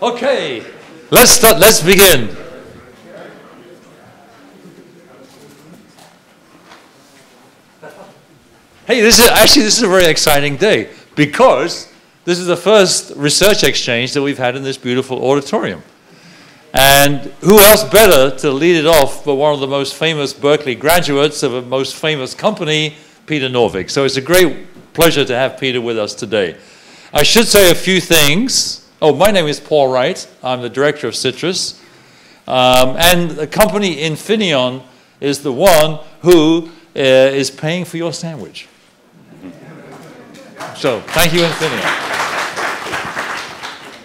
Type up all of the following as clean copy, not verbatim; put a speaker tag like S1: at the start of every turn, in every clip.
S1: Okay, let's begin. Hey, this is a very exciting day because this is the first research exchange that we've had in this beautiful auditorium. And who else better to lead it off but one of the most famous Berkeley graduates of a most famous company, Peter Norvig. So it's a great pleasure to have Peter with us today. I should say a few things. Oh, my name is Paul Wright. I'm the director of CITRIS. And the company Infineon is the one who is paying for your sandwich. So, thank you, Infineon.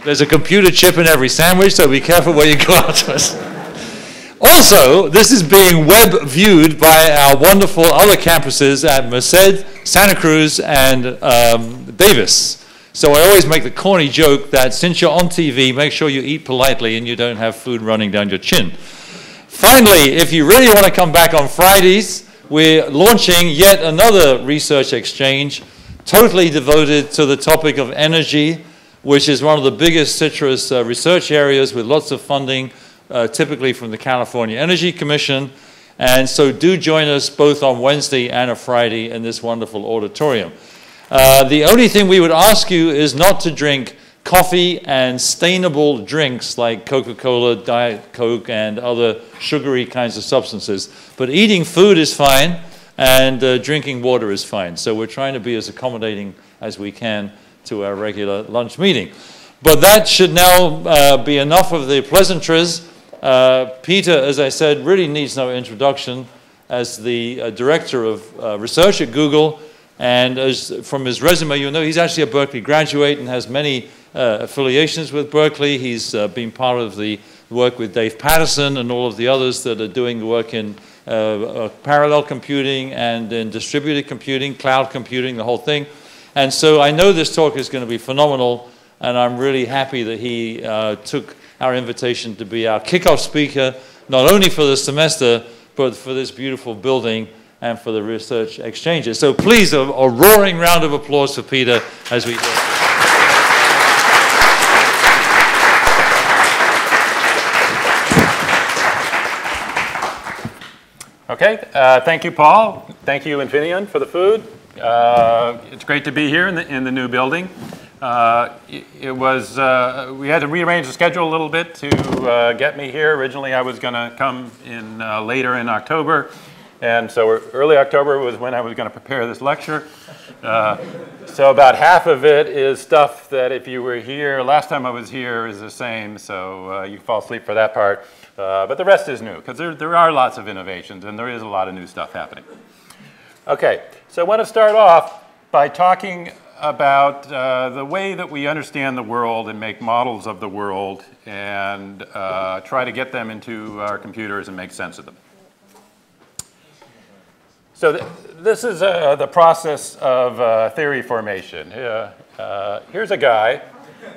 S1: There's a computer chip in every sandwich, so be careful where you go out with. Also, this is being web viewed by our wonderful other campuses at Merced, Santa Cruz, and Davis. So I always make the corny joke that since you're on TV, make sure you eat politely and you don't have food running down your chin. Finally, if you really want to come back on Fridays, we're launching yet another research exchange totally devoted to the topic of energy, which is one of the biggest CITRIS research areas with lots of funding, typically from the California Energy Commission. And so do join us both on Wednesday and a Friday in this wonderful auditorium. The only thing we would ask you is not to drink coffee and stainable drinks like Coca-Cola, Diet Coke, and other sugary kinds of substances. But eating food is fine, and drinking water is fine. So we're trying to be as accommodating as we can to our regular lunch meeting. But that should now be enough of the pleasantries. Peter, as I said, really needs no introduction as the director of research at Google. And as from his resume, you'll know he's actually a Berkeley graduate and has many affiliations with Berkeley. He's been part of the work with Dave Patterson and all of the others that are doing the work in parallel computing and in distributed computing, cloud computing, the whole thing. And so I know this talk is going to be phenomenal, and I'm really happy that he took our invitation to be our kickoff speaker, not only for the semester, but for this beautiful building and for the research exchanges. So please, a roaring round of applause for Peter as we go.
S2: Okay, thank you, Paul. Thank you, Infineon, for the food. It's great to be here in the new building. We had to rearrange the schedule a little bit to get me here. Originally, I was going to come in later in October, and so early October was when I was going to prepare this lecture. So about half of it is stuff that if you were here, last time I was here is the same, so you fall asleep for that part. But the rest is new, because there are lots of innovations, and there is a lot of new stuff happening. Okay, so I want to start off by talking about the way that we understand the world and make models of the world and try to get them into our computers and make sense of them. So this is the process of theory formation. Here's a guy,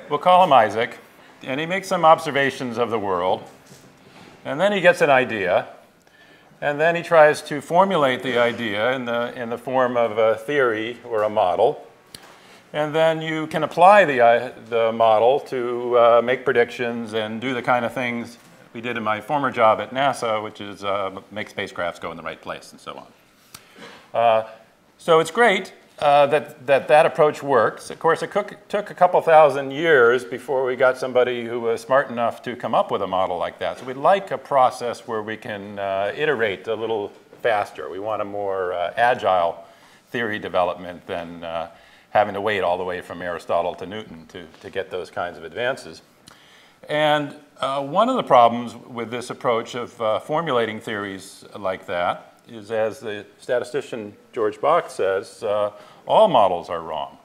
S2: we'll call him Isaac, and he makes some observations of the world. And then he gets an idea, and then he tries to formulate the idea in the form of a theory or a model. And then you can apply the model to make predictions and do the kind of things we did in my former job at NASA, which is make spacecrafts go in the right place and so on. So it's great that approach works. Of course, it took a couple thousand years before we got somebody who was smart enough to come up with a model like that. So we'd like a process where we can iterate a little faster. We want a more agile theory development than having to wait all the way from Aristotle to Newton to get those kinds of advances. And one of the problems with this approach of formulating theories like that is, as the statistician George Bach says, all models are wrong.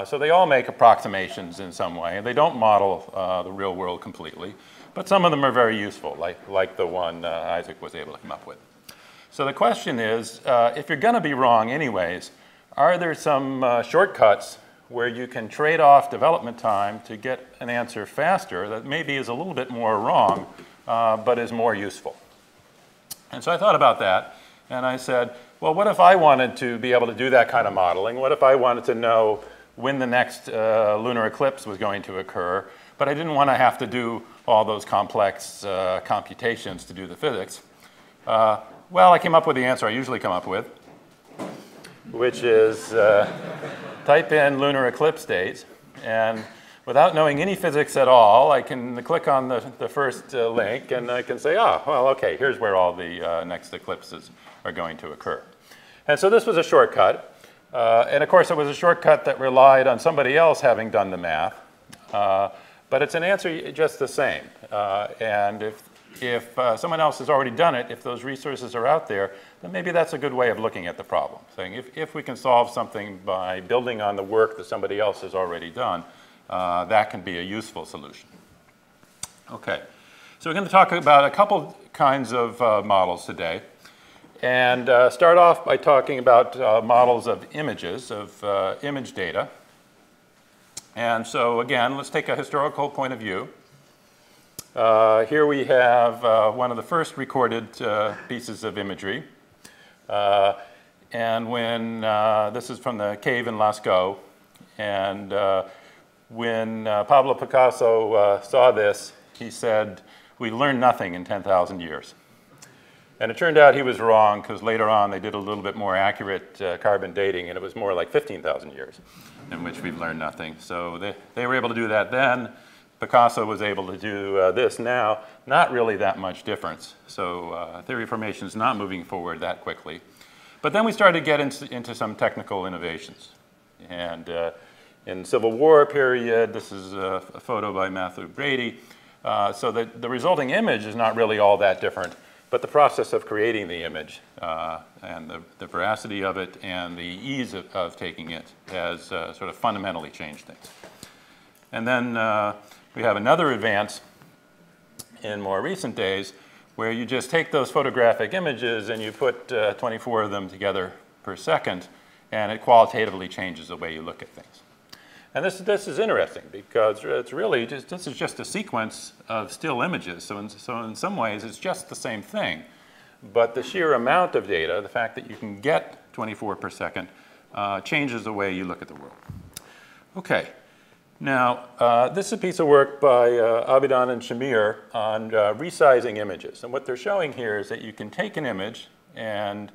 S2: So they all make approximations in some way. They don't model the real world completely, but some of them are very useful, like the one Isaac was able to come up with. So the question is, if you're going to be wrong anyways, are there some shortcuts where you can trade off development time to get an answer faster that maybe is a little bit more wrong, but is more useful? And so I thought about that, and I said, well, what if I wanted to be able to do that kind of modeling? What if I wanted to know when the next lunar eclipse was going to occur, but I didn't want to have to do all those complex computations to do the physics. Well, I came up with the answer I usually come up with, which is type in lunar eclipse dates, and without knowing any physics at all, I can click on the first link, and I can say, well, okay, here's where all the next eclipses are going to occur. And so this was a shortcut. And of course, it was a shortcut that relied on somebody else having done the math. But it's an answer just the same. And if someone else has already done it, if those resources are out there, then maybe that's a good way of looking at the problem. Saying if we can solve something by building on the work that somebody else has already done, that can be a useful solution. Okay, so we're going to talk about a couple kinds of models today. And start off by talking about models of images, of image data. And so again, let's take a historical point of view. Here we have one of the first recorded pieces of imagery. And when, this is from the cave in Lascaux, and when Pablo Picasso saw this, he said, "We learned nothing in 10,000 years." And it turned out he was wrong, because later on they did a little bit more accurate carbon dating, and it was more like 15,000 years in which we've learned nothing. So they were able to do that then. Picasso was able to do this now. Not really that much difference. So theory formation is not moving forward that quickly. But then we started to get into some technical innovations. And in the Civil War period, this is a photo by Matthew Brady. So the resulting image is not really all that different. But the process of creating the image and the veracity of it and the ease of taking it has sort of fundamentally changed things. And then we have another advance in more recent days where you just take those photographic images and you put 24 of them together per second, and it qualitatively changes the way you look at things. And this is interesting because it's really just, this is just a sequence of still images. So in some ways, it's just the same thing. But the sheer amount of data, the fact that you can get 24 per second, changes the way you look at the world. Okay. Now, this is a piece of work by Abidan and Shamir on resizing images. And what they're showing here is that you can take an image and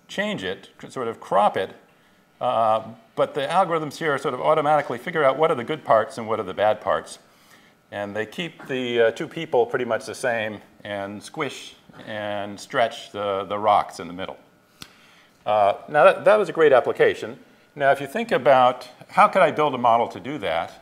S2: change it, sort of crop it, but the algorithms here sort of automatically figure out what are the good parts and what are the bad parts. And they keep the two people pretty much the same and squish and stretch the rocks in the middle. Now, that was a great application. Now, if you think about how could I build a model to do that,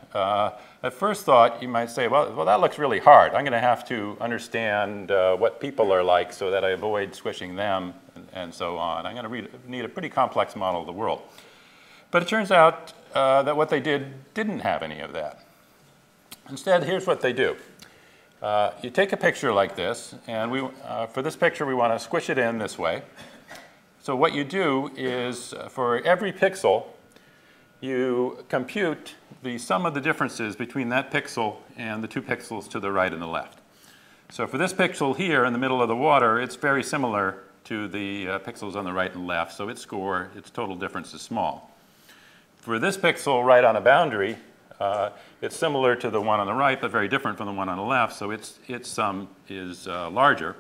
S2: at first thought, you might say, well, that looks really hard. I'm going to have to understand what people are like so that I avoid squishing them and so on. I'm going to need a pretty complex model of the world. But it turns out that what they didn't have any of that. Instead, here's what they do. You take a picture like this, and for this picture, we want to squish it in this way. So what you do is, for every pixel, you compute the sum of the differences between that pixel and the two pixels to the right and the left. So for this pixel here in the middle of the water, it's very similar to the pixels on the right and left, so its score, its total difference is small. For this pixel right on a boundary, it's similar to the one on the right, but very different from the one on the left, so its sum is larger.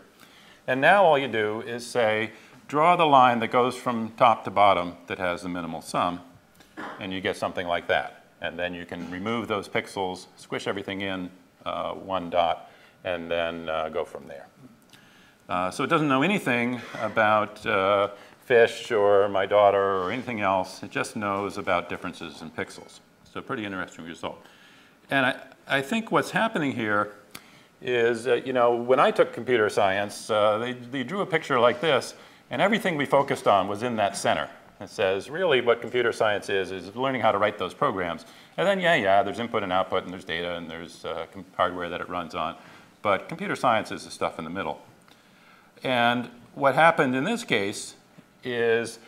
S2: And now all you do is say, draw the line that goes from top to bottom that has the minimal sum, and you get something like that. And then you can remove those pixels, squish everything in one dot, and then go from there. So it doesn't know anything about fish or my daughter or anything else. It just knows about differences in pixels. So pretty interesting result. And I think what's happening here is, you know, when I took computer science, they drew a picture like this, and everything we focused on was in that center. It says, really what computer science is learning how to write those programs. And then, yeah, there's input and output, and there's data, and there's hardware that it runs on. But computer science is the stuff in the middle. And what happened in this case is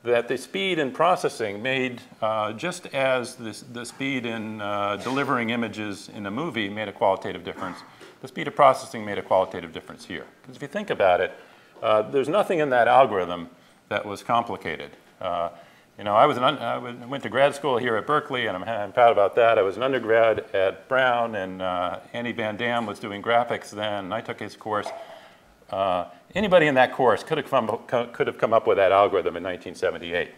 S2: that the speed in processing made, just as the speed in delivering images in a movie made a qualitative difference, the speed of processing made a qualitative difference here. Because if you think about it, there's nothing in that algorithm that was complicated. You know, I went to grad school here at Berkeley, and I'm proud about that. I was an undergrad at Brown, and Andy Van Dam was doing graphics then, and I took his course. Anybody in that course could have come up with that algorithm in 1978.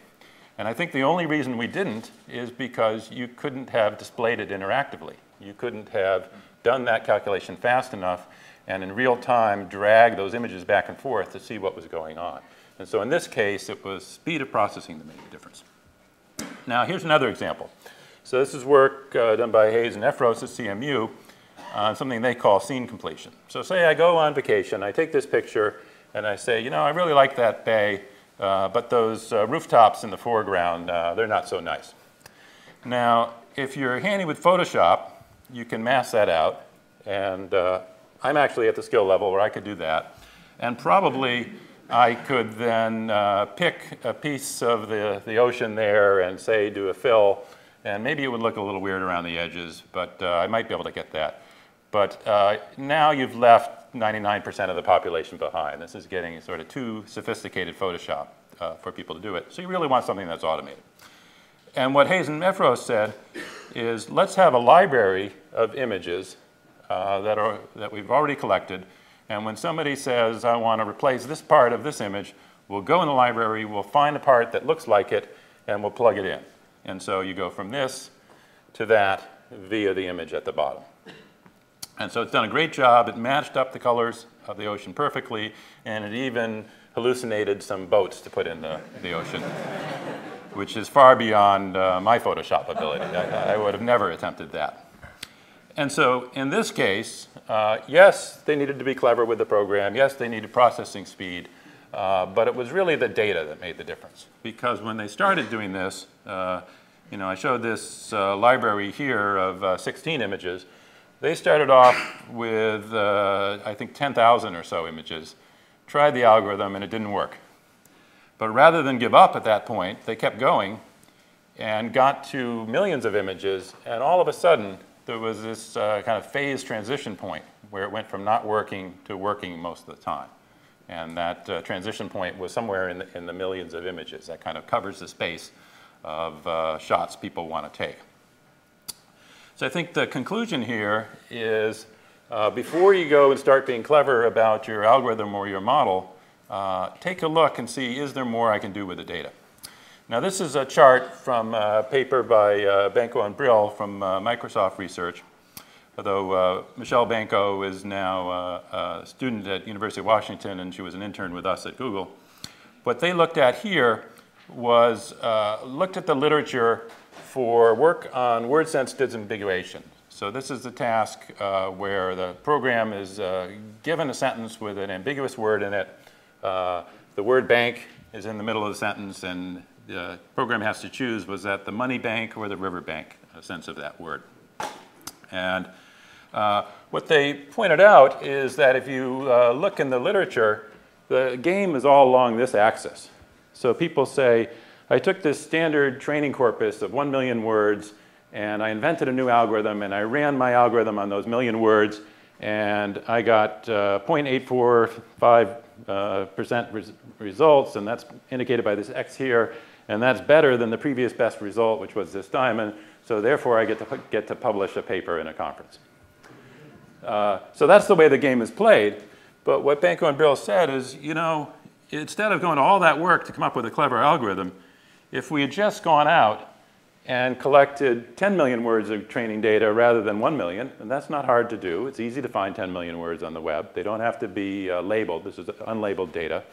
S2: And I think the only reason we didn't is because you couldn't have displayed it interactively. You couldn't have done that calculation fast enough and in real time drag those images back and forth to see what was going on. And so in this case, it was speed of processing that made the difference. Now, here's another example. So this is work done by Hayes and Efros at CMU on something they call scene completion. So say I go on vacation, I take this picture, and I say, you know, I really like that bay, but those rooftops in the foreground, they're not so nice. Now, if you're handy with Photoshop, you can mask that out. And I'm actually at the skill level where I could do that. And probably I could then pick a piece of the ocean there and say do a fill. And maybe it would look a little weird around the edges, but I might be able to get that. But now you've left 99% of the population behind. This is getting sort of too sophisticated Photoshop for people to do it. So you really want something that's automated. And what Hayes and Efros said is, let's have a library of images that we've already collected. And when somebody says, I want to replace this part of this image, we'll go in the library, we'll find a part that looks like it, and we'll plug it in. And so you go from this to that via the image at the bottom. And so it's done a great job. It matched up the colors of the ocean perfectly, and it even hallucinated some boats to put in the ocean, which is far beyond my Photoshop ability. I would have never attempted that. And so in this case, yes, they needed to be clever with the program. Yes, they needed processing speed. But it was really the data that made the difference. Because when they started doing this, you know, I showed this library here of 16 images. They started off with, I think, 10,000 or so images, tried the algorithm, and it didn't work. But rather than give up at that point, they kept going and got to millions of images. And all of a sudden, there was this kind of phase transition point where it went from not working to working most of the time. And that transition point was somewhere in the millions of images. That kind of covers the space of shots people want to take. So I think the conclusion here is before you go and start being clever about your algorithm or your model, take a look and see, is there more I can do with the data? Now, this is a chart from a paper by Banco and Brill from Microsoft Research, although Michelle Banco is now a student at University of Washington, and she was an intern with us at Google. What they looked at here was looked at the literature for work on word-sense disambiguation. So this is the task where the program is given a sentence with an ambiguous word in it. The word bank is in the middle of the sentence, and the program has to choose, was that the money bank or the river bank, a sense of that word. And what they pointed out is that if you look in the literature, the game is all along this axis. So people say, I took this standard training corpus of 1 million words, and I invented a new algorithm, and I ran my algorithm on those million words, and I got 0.845% results, and that's indicated by this X here. And that's better than the previous best result, which was this diamond. So therefore, I get to publish a paper in a conference. So that's the way the game is played. But what Banco and Brill said is, you know, instead of going to all that work to come up with a clever algorithm, if we had just gone out and collected 10 million words of training data rather than 1 million, and that's not hard to do. It's easy to find 10 million words on the web. They don't have to be labeled. This is unlabeled data.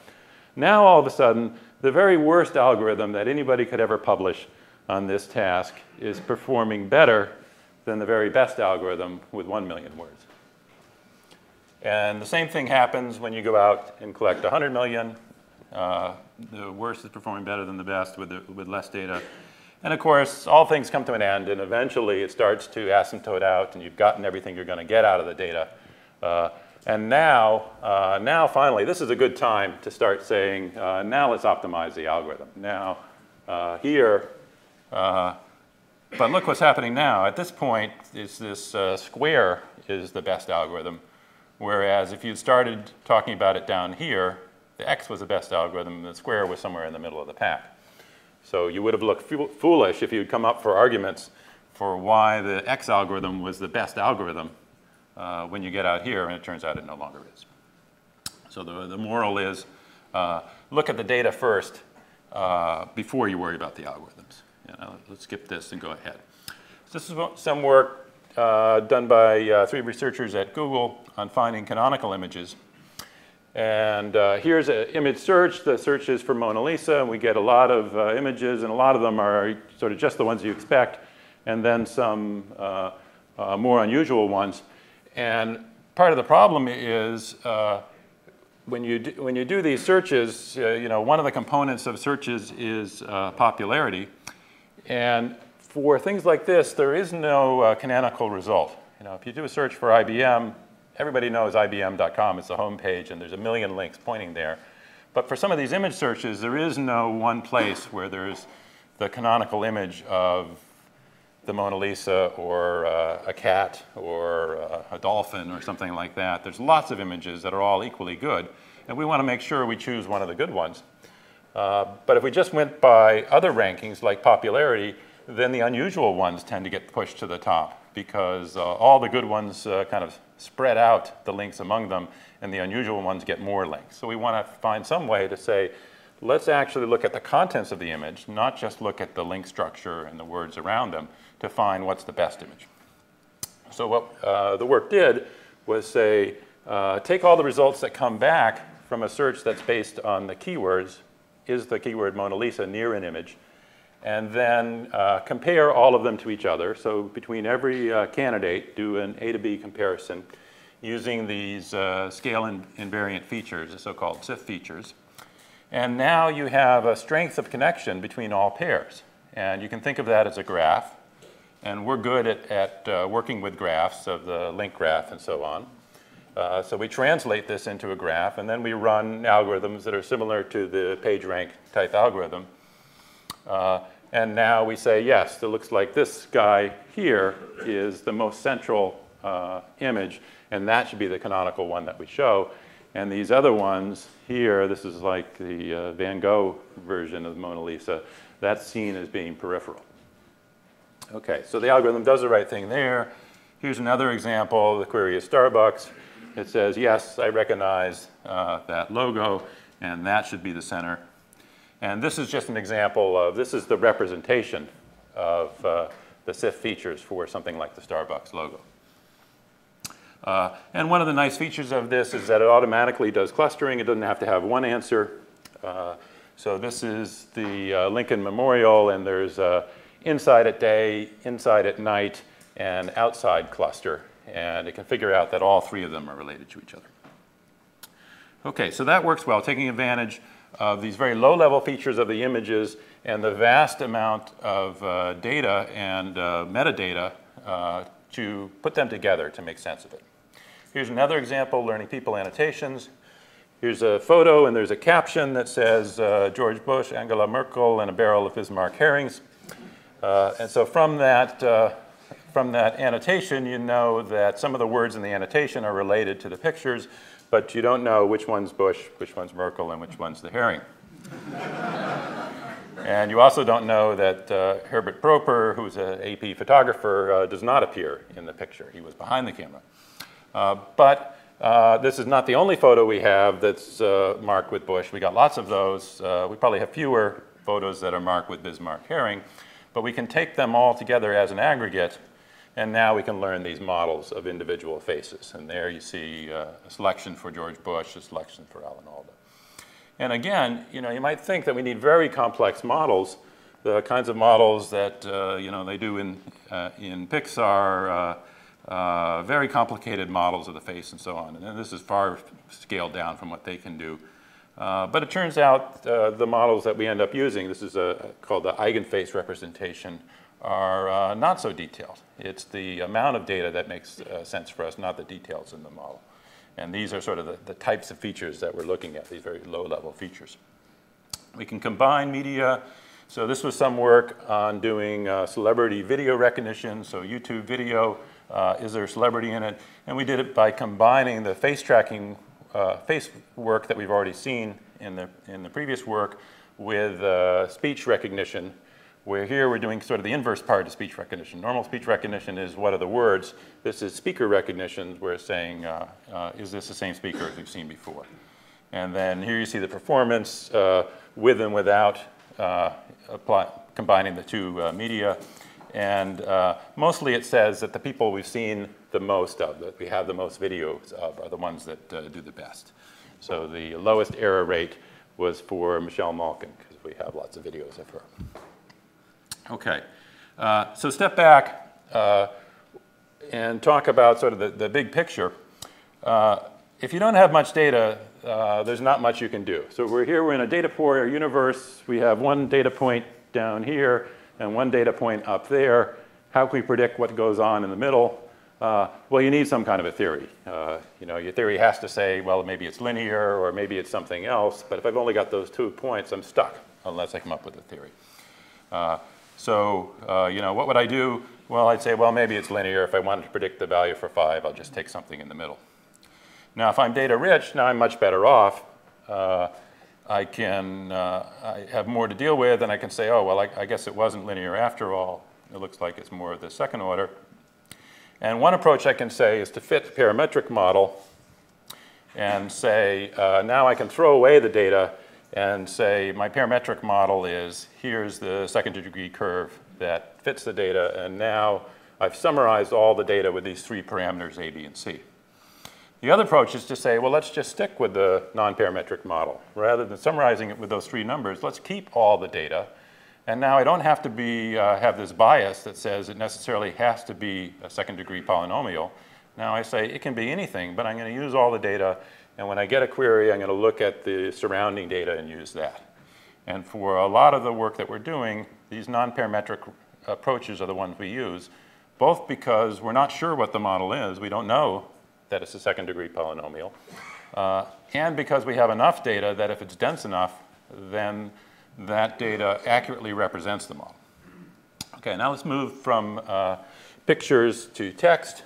S2: Now, all of a sudden, the very worst algorithm that anybody could ever publish on this task is performing better than the very best algorithm with 1 million words. And the same thing happens when you go out and collect 100 million. The worst is performing better than the best with less data. And of course, all things come to an end, and eventually it starts to asymptote out, and you've gotten everything you're going to get out of the data. And now finally, this is a good time to start saying, now let's optimize the algorithm. Now, but look what's happening now. At this point, it's this square is the best algorithm, whereas if you'd started talking about it down here, the X was the best algorithm, and the square was somewhere in the middle of the pack. So you would have looked foolish if you'd come up for arguments for why the X algorithm was the best algorithm when you get out here, and it turns out it no longer is. So the moral is look at the data first before you worry about the algorithms. Let's skip this and go ahead. So this is some work done by 3 researchers at Google on finding canonical images. And here's an image search. The search is for Mona Lisa, and we get a lot of images, and a lot of them are sort of just the ones you expect, and then some more unusual ones. And part of the problem is when you do these searches, one of the components of searches is popularity. And for things like this, there is no canonical result. If you do a search for IBM, everybody knows IBM.com is the home page, and there's a million links pointing there. But for some of these image searches, there is no one place where there's the canonical image of the Mona Lisa or a cat or a dolphin or something like that. There's lots of images that are all equally good, and we want to make sure we choose one of the good ones. But if we just went by other rankings like popularity, then the unusual ones tend to get pushed to the top because all the good ones kind of spread out the links among them, and the unusual ones get more links. So we want to find some way to say, let's actually look at the contents of the image, not just look at the link structure and the words around them to find what's the best image. So what the work did was say, take all the results that come back from a search that's based on the keywords, is the keyword Mona Lisa near an image, and then compare all of them to each other. So between every candidate, do an A to B comparison using these scale invariant features, the so-called SIFT features. And now you have a strength of connection between all pairs. And you can think of that as a graph. And we're good at working with graphs of the link graph and so on. So we translate this into a graph, and then we run algorithms that are similar to the PageRank type algorithm. And now we say, yes, it looks like this guy here is the most central image, and that should be the canonical one that we show. And these other ones here, this is like the Van Gogh version of the Mona Lisa, that's seen as being peripheral. Okay, so the algorithm does the right thing there. Here's another example. The query is Starbucks. It says, yes, I recognize that logo, and that should be the center. And this is just an example of, this is the representation of the SIFT features for something like the Starbucks logo. And one of the nice features of this is that it automatically does clustering. It doesn't have to have one answer. So this is the Lincoln Memorial, and there's inside at day, inside at night, and outside cluster. And it can figure out that all 3 of them are related to each other. Okay, so that works well, taking advantage of these very low-level features of the images and the vast amount of data and metadata to put them together to make sense of it. Here's another example, learning people annotations. Here's a photo, and there's a caption that says George Bush, Angela Merkel, and a barrel of Bismarck herrings. And so from that annotation, you know that some of the words in the annotation are related to the pictures, but you don't know which one's Bush, which one's Merkel, and which one's the herring. And you also don't know that Herbert Proper, who's an AP photographer, does not appear in the picture. He was behind the camera. But this is not the only photo we have that's marked with Bush. We got lots of those. We probably have fewer photos that are marked with Bismarck herring, but we can take them all together as an aggregate, and now we can learn these models of individual faces. And there you see a selection for George Bush, a selection for Alan Alda. And again, you might think that we need very complex models, the kinds of models that they do in Pixar, very complicated models of the face and so on. And this is far scaled down from what they can do. But it turns out the models that we end up using, this is called the eigenface representation, are not so detailed. It's the amount of data that makes sense for us, not the details in the model. And these are sort of the types of features that we're looking at, these very low-level features. We can combine media. So this was some work on doing celebrity video recognition, so YouTube video. Is there a celebrity in it? And we did it by combining the face tracking face work that we've already seen in the previous work with speech recognition, where here we're doing sort of the inverse part of speech recognition. Normal speech recognition is what are the words. This is speaker recognition, where it's saying, is this the same speaker as we've seen before? And then here you see the performance with and without combining the two media. And mostly it says that the people we've seen the most of, that we have the most videos of, are the ones that do the best. So the lowest error rate was for Michelle Malkin, because we have lots of videos of her. Okay, so step back and talk about sort of the big picture. If you don't have much data, there's not much you can do. So we're in a data poor universe. We have one data point down here and one data point up there. How can we predict what goes on in the middle? Well, you need some kind of a theory. You know, your theory has to say, well, maybe it's linear or maybe it's something else. But if I've only got those 2 points, I'm stuck unless I come up with a theory. You know, what would I do? Well, I'd say, well, maybe it's linear. If I wanted to predict the value for 5, I'll just take something in the middle. Now, if I'm data rich, now I'm much better off. I have more to deal with, and I can say, oh, well, I guess it wasn't linear after all. It looks like it's more of the second order. And one approach I can say is to fit the parametric model and say, now I can throw away the data and say my parametric model is, here's the second degree curve that fits the data, and now I've summarized all the data with these 3 parameters, A, B, and C. The other approach is to say, well, let's just stick with the non-parametric model. Rather than summarizing it with those 3 numbers, let's keep all the data. And now I don't have to have this bias that says it necessarily has to be a second degree polynomial. Now I say it can be anything, but I'm going to use all the data. And when I get a query, I'm going to look at the surrounding data and use that. And for a lot of the work that we're doing, these non-parametric approaches are the ones we use, both because we're not sure what the model is. We don't know that it's a second degree polynomial. And because we have enough data that if it's dense enough, then that data accurately represents the model. Okay, now let's move from pictures to text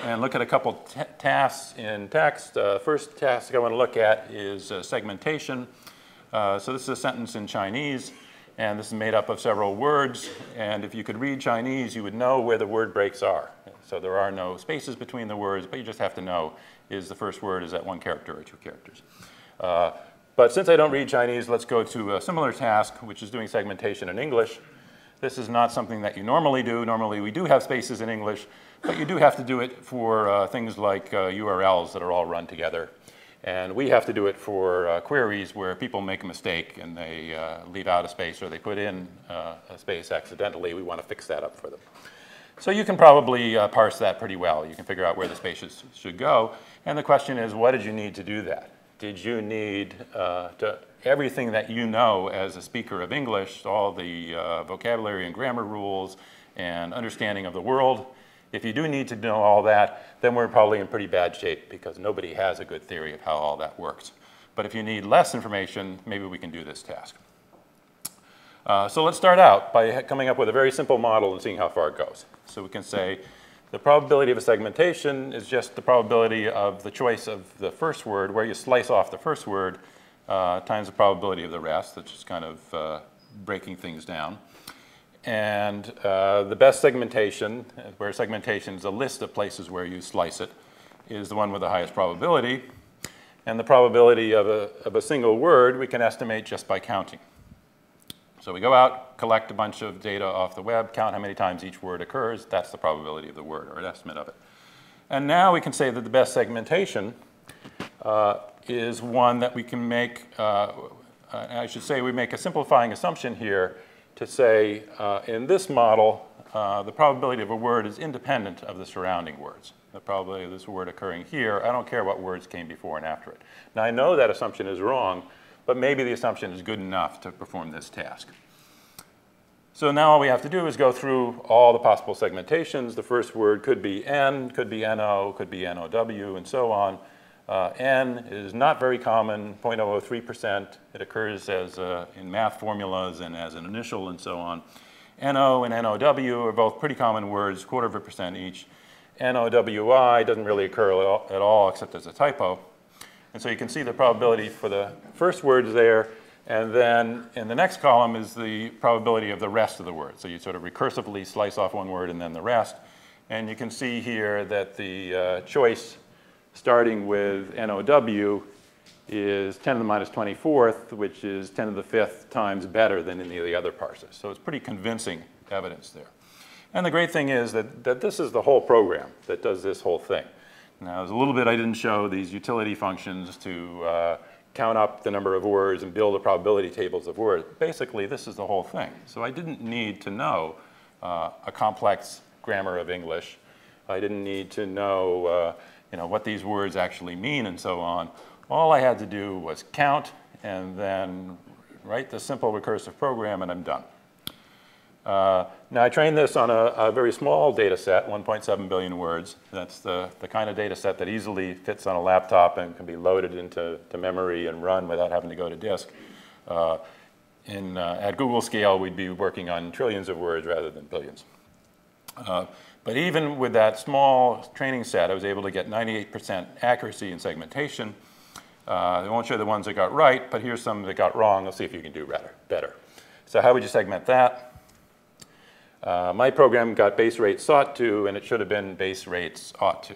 S2: and look at a couple tasks in text. First task I want to look at is segmentation. So this is a sentence in Chinese, and this is made up of several words. And if you could read Chinese, you would know where the word breaks are. So there are no spaces between the words, but you just have to know, is the first word, is that 1 character or 2 characters? But since I don't read Chinese, let's go to a similar task, which is doing segmentation in English. This is not something that you normally do. Normally, we do have spaces in English, but you do have to do it for things like URLs that are all run together. And we have to do it for queries where people make a mistake and they leave out a space or they put in a space accidentally. We want to fix that up for them. So you can probably parse that pretty well. You can figure out where the spaces should go. And the question is, what did you need to do that? Did you need everything that you know as a speaker of English, all the vocabulary and grammar rules and understanding of the world? If you do need to know all that, then we're probably in pretty bad shape because nobody has a good theory of how all that works. But if you need less information, maybe we can do this task. So let's start out by coming up with a very simple model and seeing how far it goes. So we can say the probability of a segmentation is just the probability of the choice of the first word, where you slice off the first word, times the probability of the rest. That's just kind of breaking things down. And the best segmentation, where segmentation is a list of places where you slice it, is the one with the highest probability. And the probability of a single word we can estimate just by counting. So we go out, collect a bunch of data off the web, count how many times each word occurs. That's the probability of the word, or an estimate of it. And now we can say that the best segmentation is one that we can make, I should say we make a simplifying assumption here to say, in this model, the probability of a word is independent of the surrounding words. The probability of this word occurring here, I don't care what words came before and after it. Now I know that assumption is wrong, but maybe the assumption is good enough to perform this task. So now all we have to do is go through all the possible segmentations. The first word could be N, could be NO, could be NOW, and so on. N is not very common, 0.003%. It occurs as in math formulas and as an initial and so on. NO and NOW are both pretty common words, 0.25% each. NOWI doesn't really occur at all except as a typo. And so you can see the probability for the first words there. And then in the next column is the probability of the rest of the word. So you sort of recursively slice off one word and then the rest. And you can see here that the choice starting with NOW is 10 to the minus 24th, which is 10 to the 5th times better than any of the other parsers. So it's pretty convincing evidence there. And the great thing is that this is the whole program that does this whole thing. Now, there's a little bit I didn't show, these utility functions to count up the number of words and build the probability tables of words. Basically, this is the whole thing. So I didn't need to know a complex grammar of English. I didn't need to know, what these words actually mean and so on. All I had to do was count and then write the simple recursive program, and I'm done. Now, I trained this on a very small data set, 1.7 billion words. That's the kind of data set that easily fits on a laptop and can be loaded into memory and run without having to go to disk. At Google scale, we'd be working on trillions of words rather than billions. But even with that small training set, I was able to get 98% accuracy in segmentation. I won't show the ones that got right, but here's some that got wrong. Let's see if you can do better. So how would you segment that? My program got base rate sought to, and it should have been base rates ought to.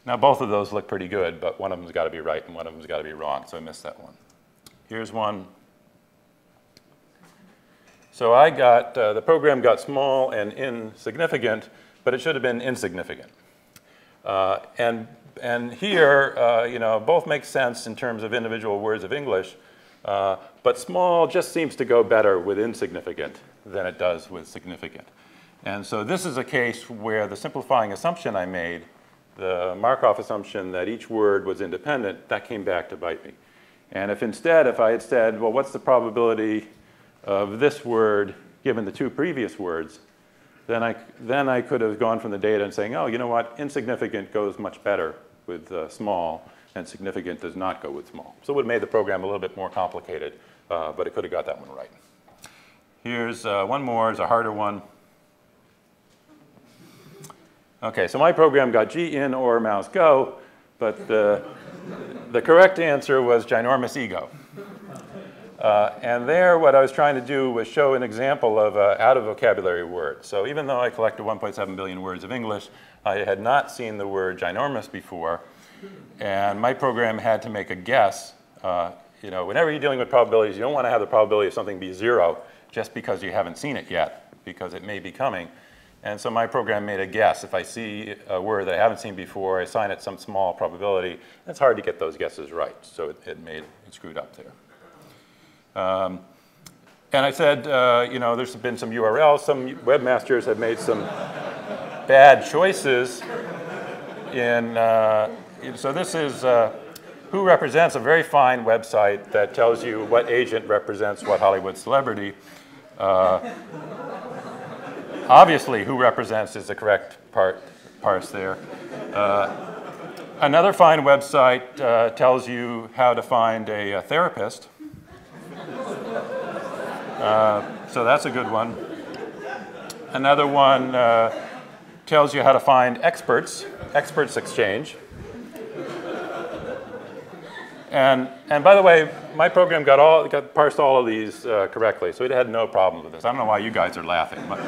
S2: Now, both of those look pretty good, but one of them's got to be right and one of them's got to be wrong, so I missed that one. Here's one. So I got, the program got small and insignificant, but it should have been insignificant. And here, both make sense in terms of individual words of English, but small just seems to go better with insignificant than it does with significant. And so this is a case where the simplifying assumption I made, the Markov assumption that each word was independent, that came back to bite me. And if I had said, well, what's the probability of this word given the two previous words, then I could have gone from the data and saying, oh, you know what, insignificant goes much better with small, and significant does not go with small. So it would have made the program a little bit more complicated, but it could have got that one right. Here's one more, it's a harder one. Okay, so my program got G in or mouse go, but the correct answer was ginormous ego. And there, what I was trying to do was show an example of an out-of-vocabulary word. So even though I collected 1.7 billion words of English, I had not seen the word ginormous before, and my program had to make a guess. Whenever you're dealing with probabilities, you don't want to have the probability of something be 0 just because you haven't seen it yet, because it may be coming. And so my program made a guess. If I see a word that I haven't seen before, I assign it some small probability. It's hard to get those guesses right, so it screwed up there. And I said, there's been some URLs. Some webmasters have made some bad choices so this is Who Represents, a very fine website that tells you what agent represents what Hollywood celebrity. Obviously, Who Represents is the correct parse there. Another fine website tells you how to find a therapist. So that's a good one. Another one tells you how to find experts exchange. And by the way, my program got parsed all of these correctly, so it had no problem with this. I don't know why you guys are laughing. But,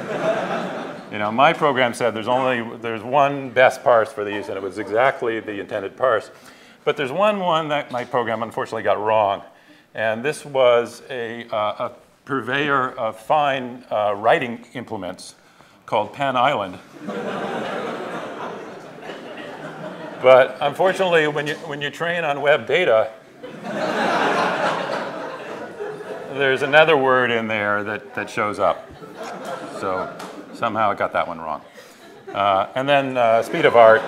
S2: my program said there's one best parse for these, and it was exactly the intended parse. But there's one that my program unfortunately got wrong, and this was a purveyor of fine writing implements called Penn Island. But unfortunately, when you train on web data, there's another word in there that shows up. So somehow I got that one wrong. And then Speed of Art,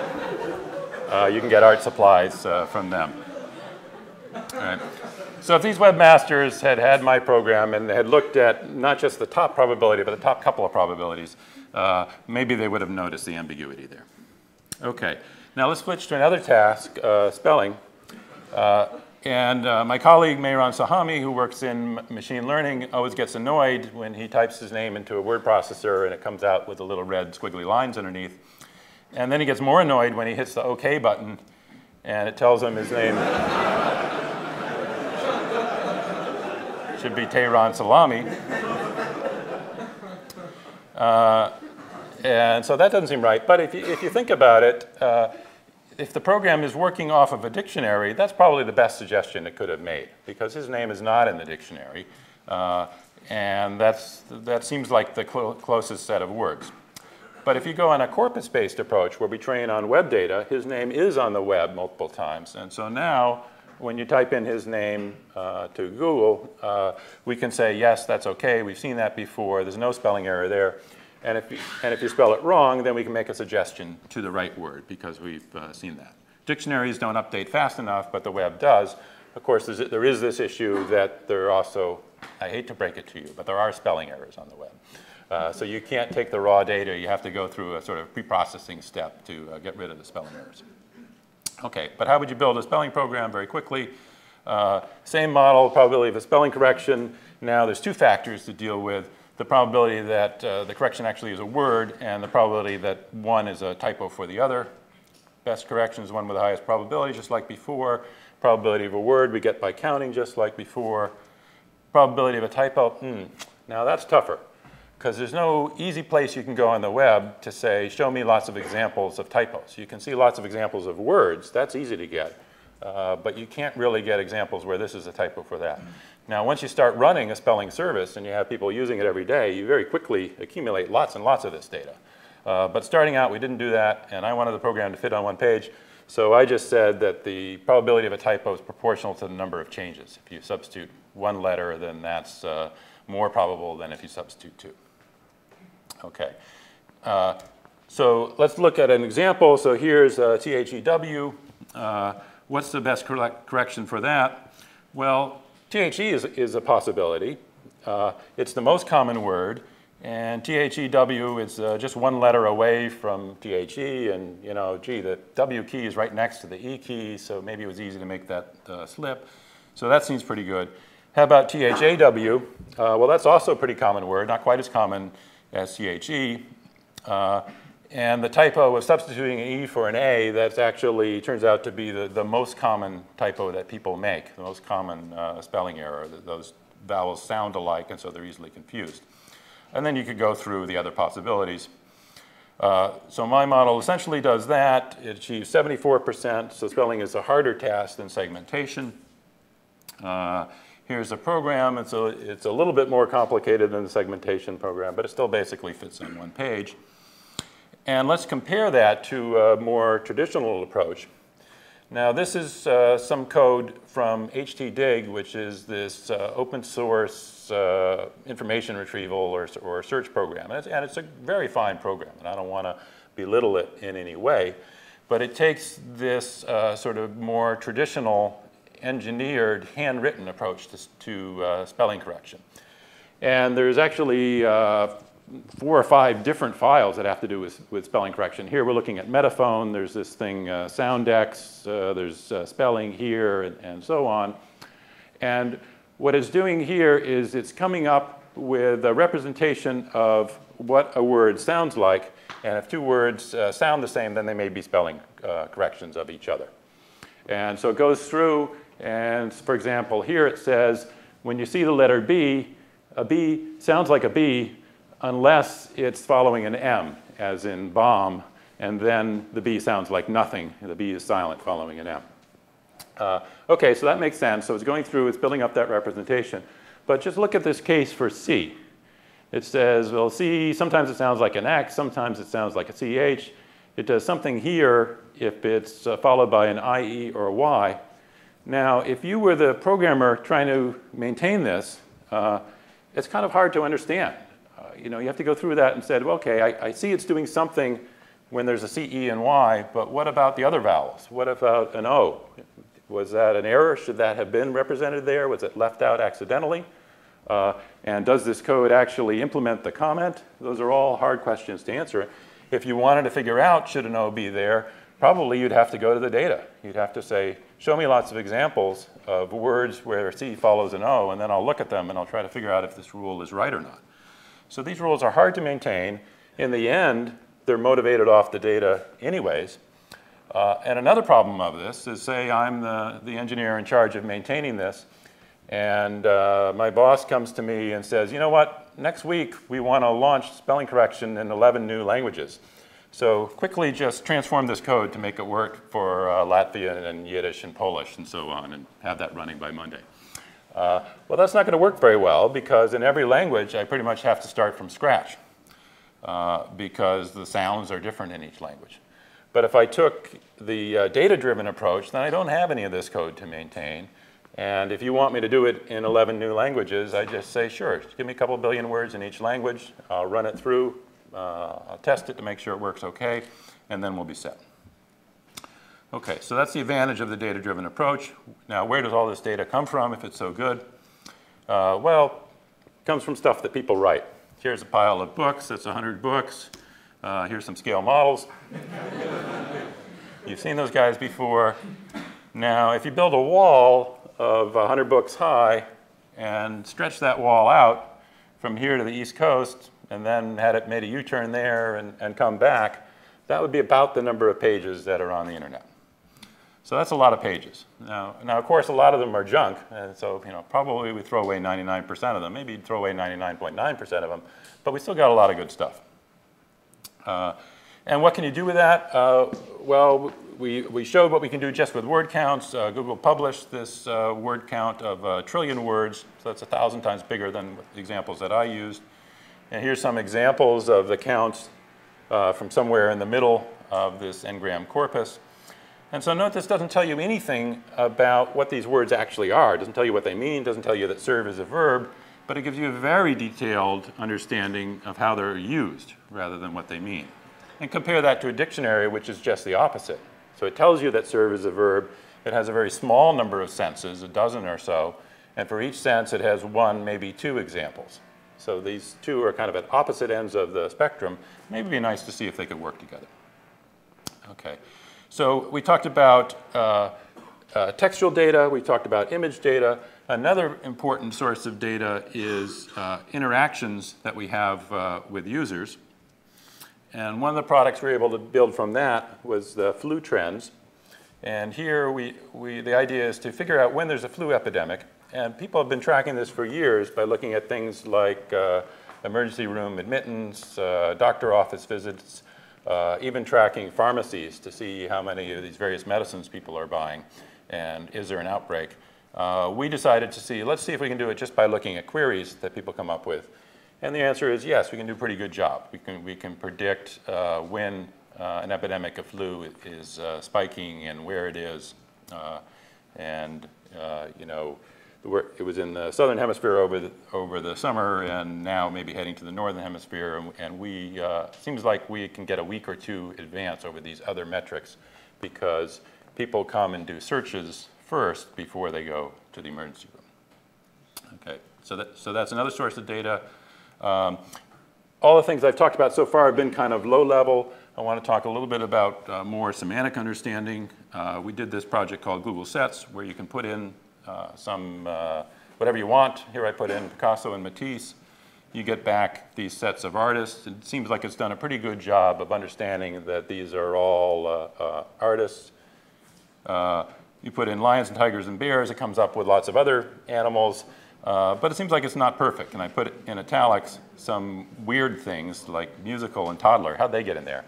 S2: you can get art supplies from them. All right. So if these webmasters had my program and had looked at not just the top probability, but the top couple of probabilities, maybe they would have noticed the ambiguity there. Okay. Now let's switch to another task, spelling. My colleague Mehran Sahami, who works in machine learning, always gets annoyed when he types his name into a word processor and it comes out with the little red squiggly lines underneath. And then he gets more annoyed when he hits the OK button and it tells him his name should be Tehran salami. And so that doesn't seem right. But if you think about it, if the program is working off of a dictionary, that's probably the best suggestion it could have made, because his name is not in the dictionary. And that seems like the closest set of words. But if you go on a corpus-based approach where we train on web data, his name is on the web multiple times. And so now, when you type in his name to Google, we can say, yes, that's OK. We've seen that before. There's no spelling error there. And if you spell it wrong, then we can make a suggestion to the right word, because we've seen that. Dictionaries don't update fast enough, but the web does. Of course, there is this issue that there are also, I hate to break it to you, but there are spelling errors on the web. So you can't take the raw data. You have to go through a sort of pre-processing step to get rid of the spelling errors. OK, but how would you build a spelling program? Very quickly. Same model, probability of a spelling correction. Now, there's two factors to deal with. The probability that the correction actually is a word, and the probability that one is a typo for the other. Best correction is one with the highest probability, just like before. Probability of a word we get by counting, just like before. Probability of a typo, now that's tougher, because there's no easy place you can go on the web to say, show me lots of examples of typos. You can see lots of examples of words. That's easy to get. But you can't really get examples where this is a typo for that. Now, once you start running a spelling service and you have people using it every day, you very quickly accumulate lots and lots of this data. But starting out, we didn't do that, and I wanted the program to fit on one page. So I just said that the probability of a typo is proportional to the number of changes. If you substitute one letter, then that's more probable than if you substitute two. OK. So let's look at an example. So here's THEW. What's the best correction for that? Well, THE is a possibility. It's the most common word. And THEW is just one letter away from THE. And, you know, gee, the W key is right next to the E key. So maybe it was easy to make that slip. So that seems pretty good. How about THAW? Well, that's also a pretty common word, not quite as common as THE. And the typo of substituting an E for an A, that actually turns out to be the most common typo that people make, the most common spelling error. Those vowels sound alike, and so they're easily confused. And then you could go through the other possibilities. So my model essentially does that. It achieves 74%, so spelling is a harder task than segmentation. Here's a program. It's a little bit more complicated than the segmentation program, but it still basically fits on one page. And let's compare that to a more traditional approach. Now, this is some code from htdig, which is this open source information retrieval or search program. And it's a very fine program, and I don't want to belittle it in any way. But it takes this sort of more traditional, engineered, handwritten approach to spelling correction. And there's actually 4 or 5 different files that have to do with spelling correction. Here we're looking at metaphone. There's this thing, soundex. There's spelling here, and so on. And what it's doing here is it's coming up with a representation of what a word sounds like. And if 2 words sound the same, then they may be spelling corrections of each other. And so it goes through. And for example, here it says, when you see the letter B, a B sounds like a B unless it's following an M, as in bomb, and then the B sounds like nothing. The B is silent following an M. OK, so that makes sense. So it's going through, it's building up that representation. But just look at this case for C. It says, well, C, sometimes it sounds like an X, sometimes it sounds like a CH. It does something here if it's followed by an IE or a Y. Now, if you were the programmer trying to maintain this, it's kind of hard to understand. You know, you have to go through that and say, well, OK, I see it's doing something when there's a CE and Y, but what about the other vowels? What about an O? Was that an error? Should that have been represented there? Was it left out accidentally? And does this code actually implement the comment? Those are all hard questions to answer. If you wanted to figure out should an O be there, probably you'd have to go to the data. You'd have to say, show me lots of examples of words where C follows an O, and then I'll look at them and I'll try to figure out if this rule is right or not. So these rules are hard to maintain. In the end, they're motivated off the data anyways. And another problem of this is, say I'm the engineer in charge of maintaining this, And my boss comes to me and says, you know what, next week we want to launch spelling correction in 11 new languages. So quickly just transform this code to make it work for Latvian and Yiddish and Polish and so on, and have that running by Monday. Well, that's not going to work very well, because in every language I pretty much have to start from scratch, because the sounds are different in each language. But if I took the data-driven approach, then I don't have any of this code to maintain. And if you want me to do it in 11 new languages, I just say, sure, just give me a couple billion words in each language. I'll run it through. I'll test it to make sure it works OK, and then we'll be set. OK, so that's the advantage of the data-driven approach. Now, where does all this data come from if it's so good? Well, it comes from stuff that people write. Here's a pile of books. That's 100 books. Here's some scale models. You've seen those guys before. Now, if you build a wall of 100 books high and stretch that wall out from here to the East Coast, and then had it made a U-turn there and come back, that would be about the number of pages that are on the internet. So that's a lot of pages. Now of course, a lot of them are junk, and so probably we throw away 99% of them. Maybe you'd throw away 99.9% of them, but we still got a lot of good stuff. And what can you do with that? Well, we showed what we can do just with word counts. Google published this word count of 1 trillion words, so that's 1,000 times bigger than the examples that I used. And here's some examples of the counts from somewhere in the middle of this n-gram corpus. And so note this doesn't tell you anything about what these words actually are. It doesn't tell you what they mean. It doesn't tell you that serve is a verb. But it gives you a very detailed understanding of how they're used rather than what they mean. And compare that to a dictionary, which is just the opposite. So it tells you that serve is a verb. It has a very small number of senses, a dozen or so. And for each sense, it has 1, maybe 2 examples. So these two are kind of at opposite ends of the spectrum. Maybe it'd be nice to see if they could work together. OK. So we talked about textual data. We talked about image data. Another important source of data is interactions that we have with users. And one of the products we were able to build from that was the flu trends. And here, the idea is to figure out when there's a flu epidemic. And people have been tracking this for years by looking at things like emergency room admittance, doctor office visits, even tracking pharmacies to see how many of these various medicines people are buying, and is there an outbreak. We decided to see, let's see if we can do it just by looking at queries that people come up with. And the answer is yes, we can do a pretty good job. We can predict when an epidemic of flu is spiking and where it is. It was in the southern hemisphere over the summer, and now maybe heading to the northern hemisphere. And seems like we can get a week or two advance over these other metrics, because people come and do searches first before they go to the emergency room. Okay, so that's another source of data. All the things I've talked about so far have been kind of low level. I want to talk a little bit about more semantic understanding. We did this project called Google Sets, where you can put in whatever you want. Here I put in Picasso and Matisse. You get back these sets of artists. It seems like it's done a pretty good job of understanding that these are all artists. You put in lions and tigers and bears, it comes up with lots of other animals. But it seems like it's not perfect. And I put in italics some weird things like musical and toddler. How'd they get in there?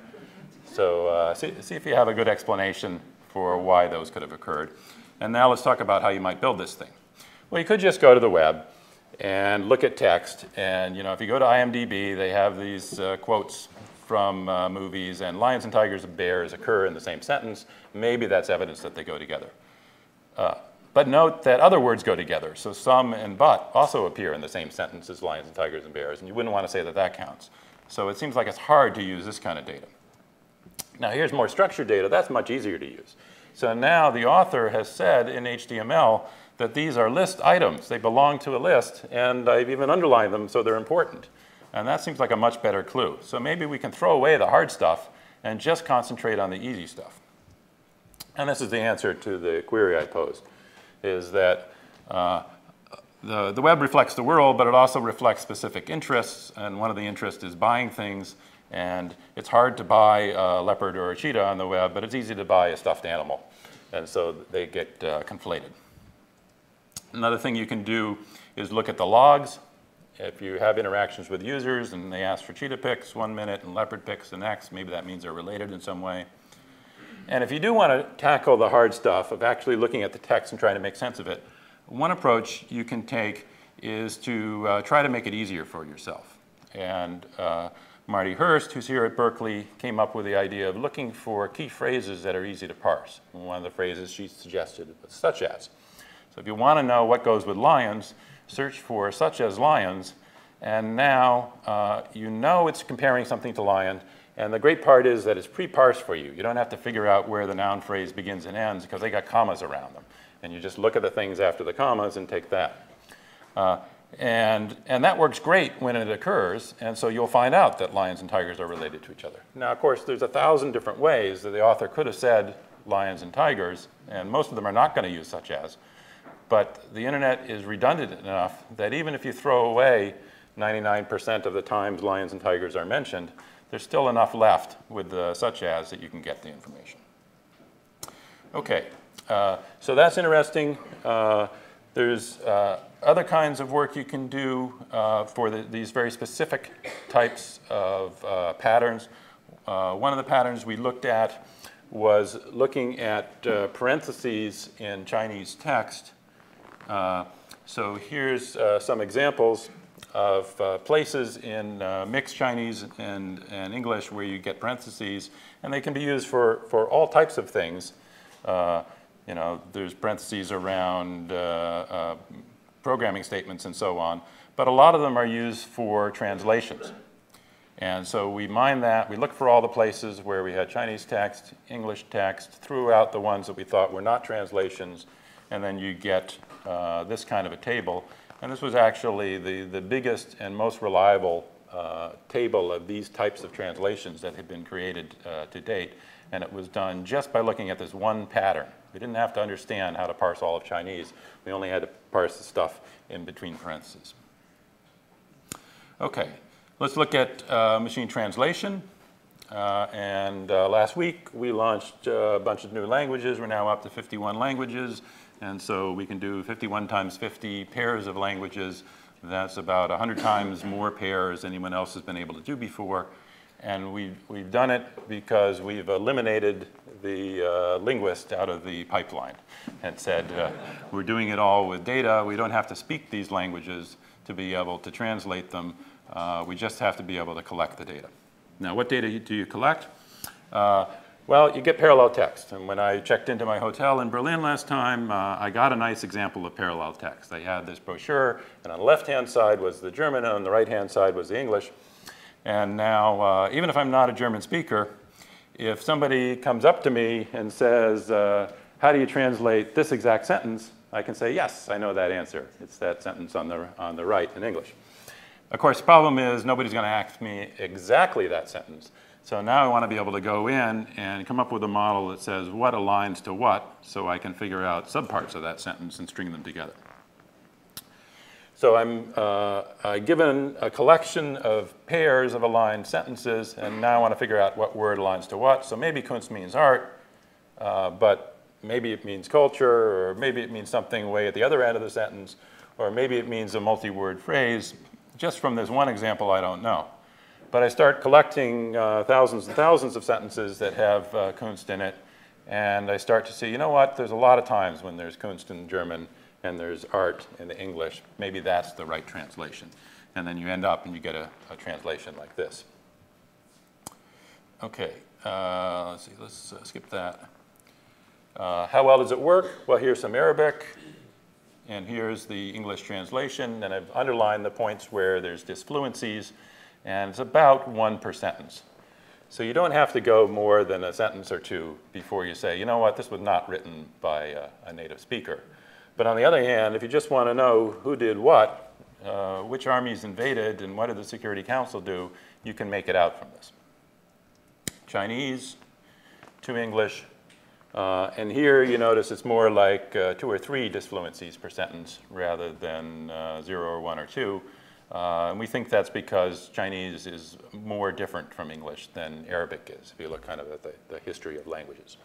S2: So see if you have a good explanation for why those could have occurred. And now let's talk about how you might build this thing. Well, you could just go to the web and look at text. And if you go to IMDb, they have these quotes from movies. And lions and tigers and bears occur in the same sentence. Maybe that's evidence that they go together. But note that other words go together. So some and but also appear in the same sentence as lions and tigers and bears. And you wouldn't want to say that that counts. So it seems like it's hard to use this kind of data. Now here's more structured data. That's much easier to use. So now the author has said in HTML that these are list items. They belong to a list. And I've even underlined them so they're important. And that seems like a much better clue. So maybe we can throw away the hard stuff and just concentrate on the easy stuff. And this is the answer to the query I posed, is that the web reflects the world, but it also reflects specific interests. And one of the interests is buying things. And it's hard to buy a leopard or a cheetah on the web, but it's easy to buy a stuffed animal. And so they get conflated. Another thing you can do is look at the logs. If you have interactions with users and they ask for cheetah pics 1 minute and leopard pics the next, maybe that means they're related in some way. And if you do want to tackle the hard stuff of actually looking at the text and trying to make sense of it, one approach you can take is to try to make it easier for yourself. And Marty Hurst, who's here at Berkeley, came up with the idea of looking for key phrases that are easy to parse. And one of the phrases she suggested was such as. So if you want to know what goes with lions, search for such as lions, and now you know it's comparing something to lion. And the great part is that it's pre-parsed for you. You don't have to figure out where the noun phrase begins and ends because they got commas around them. And you just look at the things after the commas and take that. And that works great when it occurs, and so you'll find out that lions and tigers are related to each other. Now, of course, there's 1,000 different ways that the author could have said lions and tigers, and most of them are not going to use such as. But the internet is redundant enough that even if you throw away 99% of the times lions and tigers are mentioned, there's still enough left with the such as that you can get the information. Okay, so that's interesting. There's other kinds of work you can do for these very specific types of patterns. One of the patterns we looked at was looking at parentheses in Chinese text. So here's some examples of places in mixed Chinese and English where you get parentheses, and they can be used for all types of things. You know, there's parentheses around programming statements and so on, but a lot of them are used for translations. And so we mine that, we look for all the places where we had Chinese text, English text, threw out the ones that we thought were not translations, and then you get this kind of a table. And this was actually the biggest and most reliable table of these types of translations that had been created to date. And it was done just by looking at this one pattern. We didn't have to understand how to parse all of Chinese. We only had to parse the stuff in between parentheses. Okay, let's look at machine translation. Last week, we launched a bunch of new languages. We're now up to 51 languages. And so we can do 51 times 50 pairs of languages. That's about 100 times more pairs anyone else has been able to do before. And we've done it because we've eliminated the linguist out of the pipeline and said, we're doing it all with data. We don't have to speak these languages to be able to translate them. We just have to be able to collect the data. Now, what data do you collect? Well, you get parallel text. And when I checked into my hotel in Berlin last time, I got a nice example of parallel text. They had this brochure, and on the left-hand side was the German, and on the right-hand side was the English. And now, even if I'm not a German speaker, if somebody comes up to me and says, how do you translate this exact sentence? I can say, yes, I know that answer. It's that sentence on the right in English. Of course, the problem is nobody's going to ask me exactly that sentence. So now I want to be able to go in and come up with a model that says what aligns to what, so I can figure out subparts of that sentence and string them together. So I'm given a collection of pairs of aligned sentences, and now I want to figure out what word aligns to what. So maybe Kunst means art, but maybe it means culture, or maybe it means something way at the other end of the sentence, or maybe it means a multi-word phrase. Just from this one example, I don't know. But I start collecting thousands and thousands of sentences that have Kunst in it, and I start to see, you know what, there's a lot of times when there's Kunst in German and there's art in the English. Maybe that's the right translation. And then you end up and you get a translation like this. Okay, let's see, let's skip that. How well does it work? Well, here's some Arabic, and here's the English translation, and I've underlined the points where there's disfluencies. And it's about 1 per sentence. So you don't have to go more than a sentence or two before you say, you know what, this was not written by a native speaker. But on the other hand, if you just want to know who did what, which armies invaded, and what did the Security Council do, you can make it out from this. Chinese to English. And here you notice it's more like 2 or 3 disfluencies per sentence rather than 0 or 1 or 2. And we think that's because Chinese is more different from English than Arabic is, if you look kind of at the history of languages.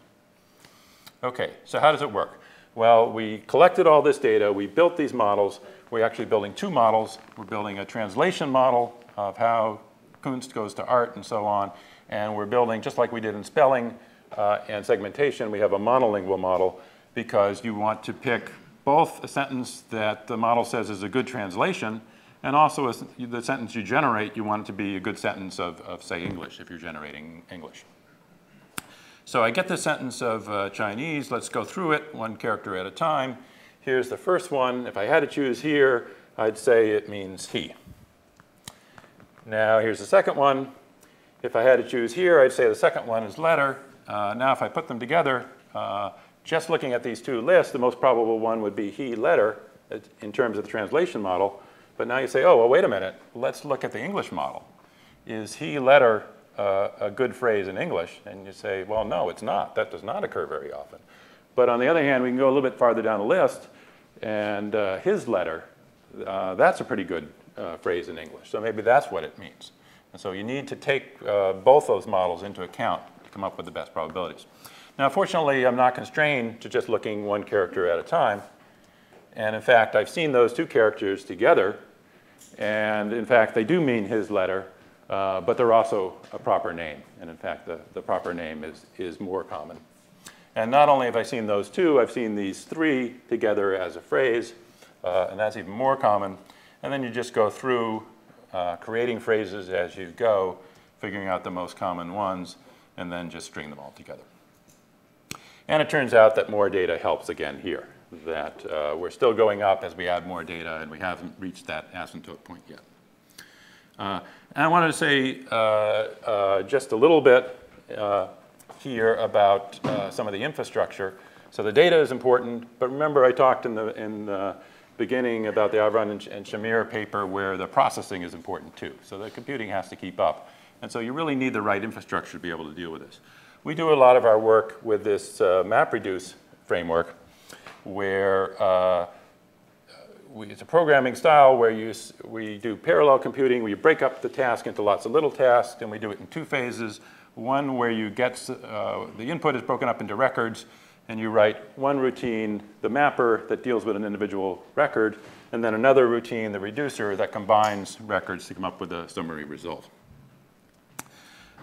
S2: Okay, so how does it work? Well, we collected all this data, we built these models. We're actually building two models. We're building a translation model of how Kunst goes to art and so on. And we're building, just like we did in spelling and segmentation, we have a monolingual model because you want to pick both a sentence that the model says is a good translation and also the sentence you generate, you want it to be a good sentence of say, English, if you're generating English. So I get this sentence of Chinese. Let's go through it, one character at a time. Here's the first one. If I had to choose here, I'd say it means he. Now, here's the second one. If I had to choose here, I'd say the second one is letter. Now, if I put them together, just looking at these two lists, the most probable one would be he, letter, in terms of the translation model. But now you say, oh, well, wait a minute. Let's look at the English model. Is he, letter, a good phrase in English? And you say, well, no, it's not. That does not occur very often. But on the other hand, we can go a little bit farther down the list, and his letter, that's a pretty good phrase in English. So maybe that's what it means. And so you need to take both those models into account to come up with the best probabilities. Now, fortunately, I'm not constrained to just looking one character at a time. And in fact, I've seen those two characters together. And in fact, they do mean his letter, but they're also a proper name. And in fact, the proper name is more common. And not only have I seen those two, I've seen these three together as a phrase, and that's even more common. And then you just go through creating phrases as you go, figuring out the most common ones, and then just string them all together. And it turns out that more data helps again here, that we're still going up as we add more data, and we haven't reached that asymptote point yet. And I wanted to say just a little bit here about some of the infrastructure. So the data is important, but remember I talked in the beginning about the Avron and Shamir paper where the processing is important too. So the computing has to keep up. And so you really need the right infrastructure to be able to deal with this. We do a lot of our work with this MapReduce framework where it's a programming style where we do parallel computing, where you break up the task into lots of little tasks, and we do it in two phases. One where you get, the input is broken up into records, and you write one routine, the mapper, that deals with an individual record, and then another routine, the reducer, that combines records to come up with a summary result.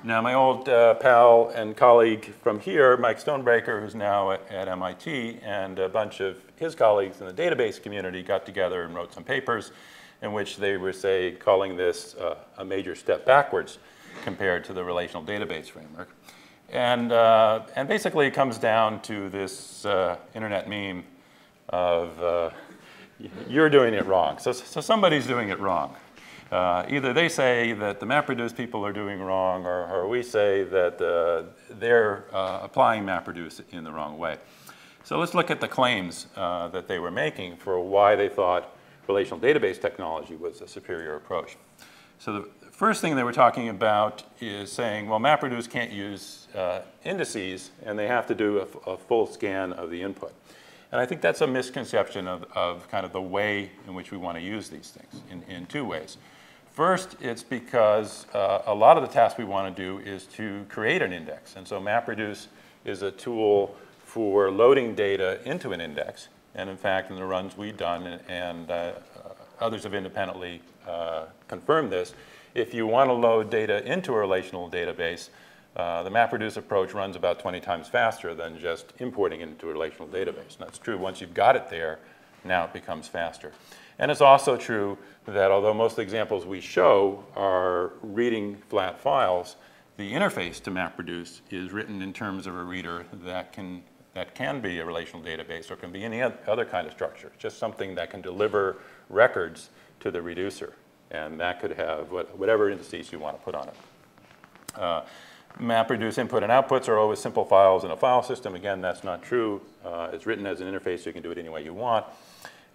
S2: Now, my old pal and colleague from here, Mike Stonebreaker, who's now at MIT, and a bunch of his colleagues in the database community got together and wrote some papers in which they were, say, calling this a major step backwards compared to the relational database framework. And basically it comes down to this internet meme of you're doing it wrong. So somebody's doing it wrong. Either they say that the MapReduce people are doing wrong, or we say that they're applying MapReduce in the wrong way. So let's look at the claims that they were making for why they thought relational database technology was a superior approach. So the first thing they were talking about is saying, well, MapReduce can't use indices, and they have to do a full scan of the input. And I think that's a misconception of kind of the way in which we want to use these things in two ways. First, it's because a lot of the tasks we want to do is to create an index. And so MapReduce is a tool for loading data into an index. And in fact, in the runs we've done, and others have independently confirmed this, if you want to load data into a relational database, the MapReduce approach runs about 20 times faster than just importing it into a relational database. And that's true. Once you've got it there, now it becomes faster. And it's also true that although most of the examples we show are reading flat files, the interface to MapReduce is written in terms of a reader that can be a relational database or can be any other kind of structure, just something that can deliver records to the reducer. And that could have whatever indices you want to put on it. MapReduce input and outputs are always simple files in a file system. Again, that's not true. It's written as an interface, so you can do it any way you want.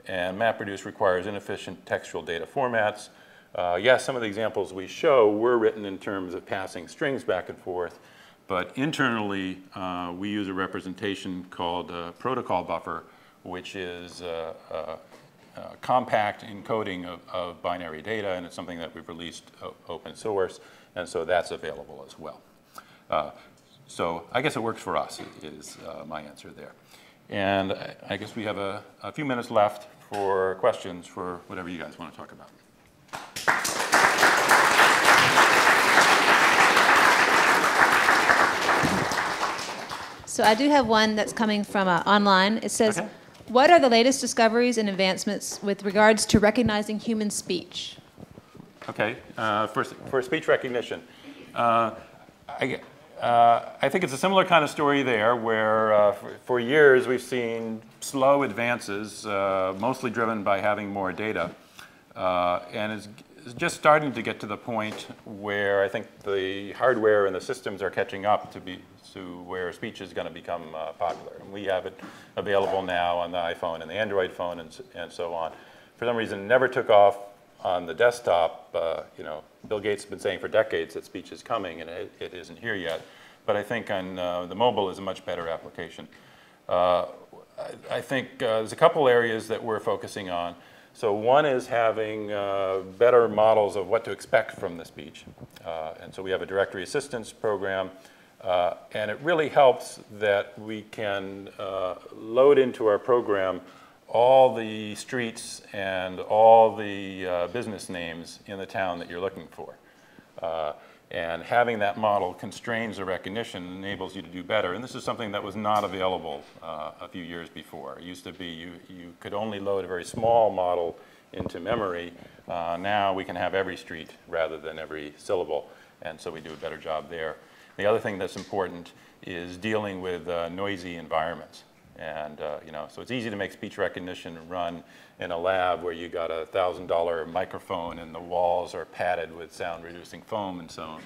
S2: And MapReduce requires inefficient textual data formats. Yes, some of the examples we show were written in terms of passing strings back and forth, but internally, we use a representation called a protocol buffer, which is compact encoding of binary data, and it's something that we've released open source, and so that's available as well. So I guess it works for us, is my answer there. And I guess we have a few minutes left for questions for whatever you guys want to talk about.
S3: So I do have one that's coming from online. It says,
S2: Okay.
S3: what are the latest discoveries and advancements with regards to recognizing human speech?
S2: Okay, for speech recognition. I think it's a similar kind of story there where for years we've seen slow advances, mostly driven by having more data. And it's just starting to get to the point where I think the hardware and the systems are catching up to where speech is going to become popular. And we have it available now on the iPhone and the Android phone and so on. For some reason, it never took off on the desktop. Bill Gates has been saying for decades that speech is coming, and it isn't here yet. But I think on the mobile is a much better application. I think there's a couple areas that we're focusing on. So one is having better models of what to expect from the speech. And so we have a directory assistance program. And it really helps that we can load into our program all the streets and all the business names in the town that you're looking for. And having that model constrains the recognition, enables you to do better. And this is something that was not available a few years before. It used to be you could only load a very small model into memory. Now we can have every street rather than every syllable. And so we do a better job there. The other thing that's important is dealing with noisy environments. And so it's easy to make speech recognition run in a lab where you got a $1,000 microphone and the walls are padded with sound-reducing foam and so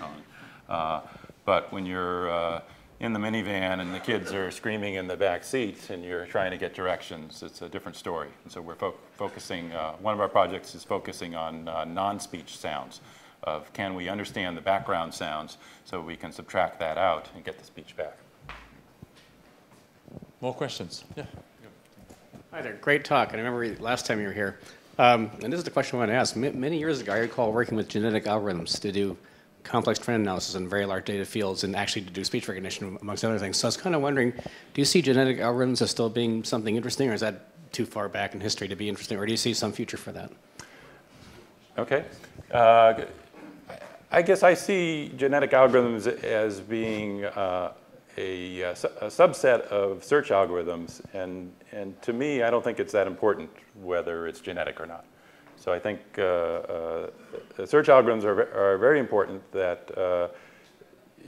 S2: on. But when you're in the minivan and the kids are screaming in the back seat and you're trying to get directions, it's a different story. And so we're focusing, one of our projects is focusing on non-speech sounds. Of can we understand the background sounds so we can subtract that out and get the speech back.
S1: More questions? Yeah.
S4: Hi there, great talk. And I remember last time you were here. And this is the question I want to ask. Many years ago, I recall working with genetic algorithms to do complex trend analysis in very large data fields and actually to do speech recognition, amongst other things. So I was kind of wondering, do you see genetic algorithms as still being something interesting, or is that too far back in history to be interesting, or do you see some future for that?
S2: Okay. I guess I see genetic algorithms as being a subset of search algorithms, and to me, I don't think it's that important whether it's genetic or not. So I think search algorithms are very important. That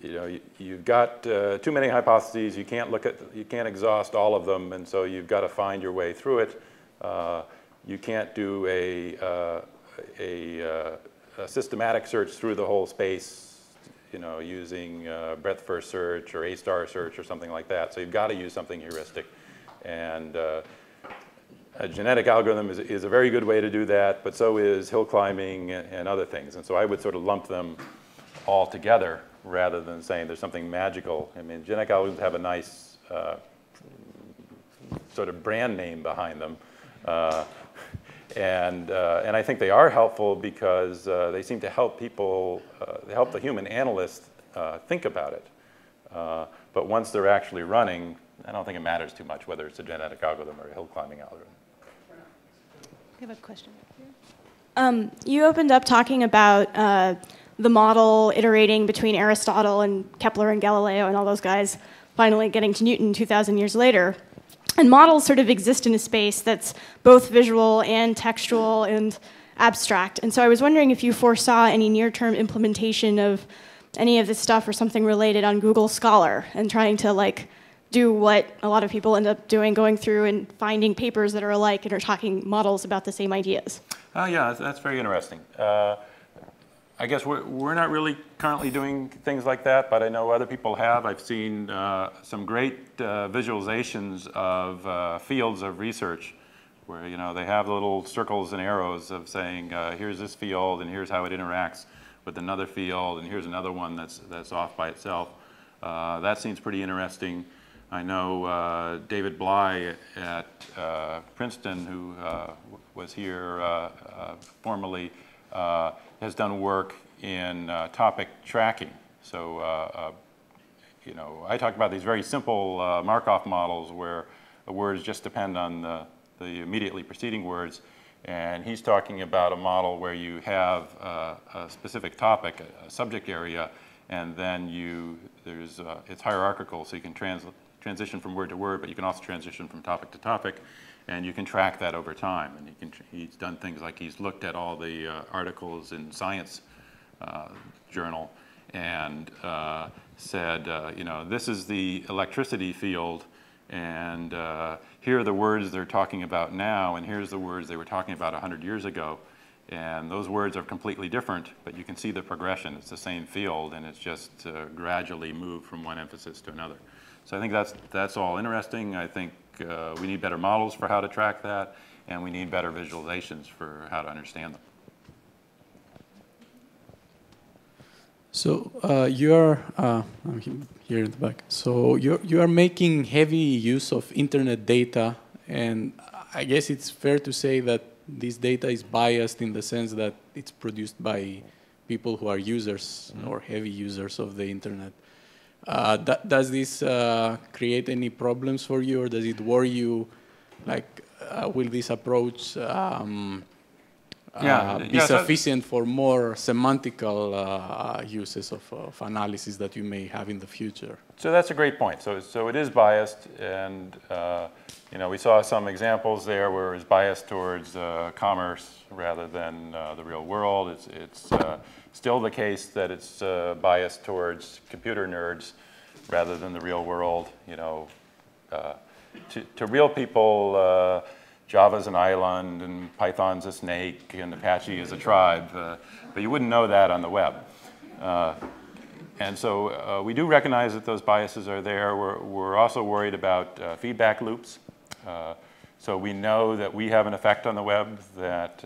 S2: you've got too many hypotheses. You can't exhaust all of them, and so you've got to find your way through it. You can't do a systematic search through the whole space, using breadth first search or A-star search or something like that. So you've got to use something heuristic. And a genetic algorithm is a very good way to do that, but so is hill climbing and other things. And so I would sort of lump them all together rather than saying there's something magical. I mean, genetic algorithms have a nice sort of brand name behind them. And I think they are helpful because they seem to help people, help the human analyst think about it. But once they're actually running, I don't think it matters too much whether it's a genetic algorithm or a hill climbing algorithm.
S3: I have a question.
S5: You opened up talking about the model iterating between Aristotle and Kepler and Galileo and all those guys, finally getting to Newton 2,000 years later. And models sort of exist in a space that's both visual and textual and abstract. And so I was wondering if you foresaw any near-term implementation of any of this stuff or something related on Google Scholar and trying to do what a lot of people end up doing, going through and finding papers that are alike and are talking models about the same ideas.
S2: Yeah, that's very interesting. I guess we're not really currently doing things like that, but I know other people have. I've seen some great visualizations of fields of research where they have little circles and arrows of saying here's this field and here's how it interacts with another field and here's another one that's off by itself. That seems pretty interesting. I know David Bly at Princeton, who was here formerly, has done work in topic tracking. So, I talked about these very simple Markov models where the words just depend on the immediately preceding words. And he's talking about a model where you have a specific topic, a subject area, and then it's hierarchical, so you can transition from word to word, but you can also transition from topic to topic, and you can track that over time. And he's done things like he's looked at all the articles in Science journal and said, this is the electricity field, and here are the words they're talking about now, and here's the words they were talking about 100 years ago. And those words are completely different, but you can see the progression. It's the same field, and it's just gradually moved from one emphasis to another. So I think that's all interesting. I think we need better models for how to track that, and we need better visualizations for how to understand them.
S6: So I'm here in the back. So you are making heavy use of internet data, and I guess it's fair to say that this data is biased in the sense that it's produced by people who are users or heavy users of the internet. Does this create any problems for you, or does it worry you? Like, will this approach be sufficient for more semantical uses of analysis that you may have in the future?
S2: So that's a great point. So it is biased, and we saw some examples there where it's biased towards commerce rather than the real world. It's still the case that it's biased towards computer nerds rather than the real world. To real people, Java's an island, and Python's a snake, and Apache is a tribe, but you wouldn't know that on the web. And so we do recognize that those biases are there. We're also worried about feedback loops. So we know that we have an effect on the web, that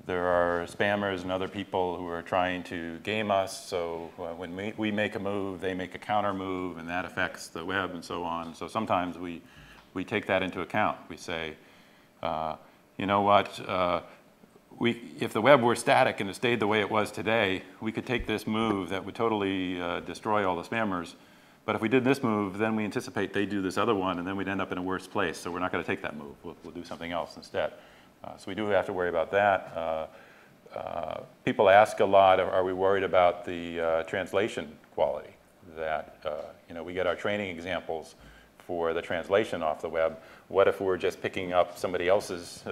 S2: there are spammers and other people who are trying to game us. So when we make a move, they make a counter move, and that affects the web and so on. So sometimes we take that into account. We say, you know what, if the web were static and it stayed the way it was today, we could take this move that would totally destroy all the spammers. But if we did this move, then we anticipate they do this other one, and then we'd end up in a worse place. So we're not going to take that move. We'll do something else instead. So we do have to worry about that. People ask a lot, are we worried about the translation quality? That we get our training examples for the translation off the web. What if we're just picking up somebody else's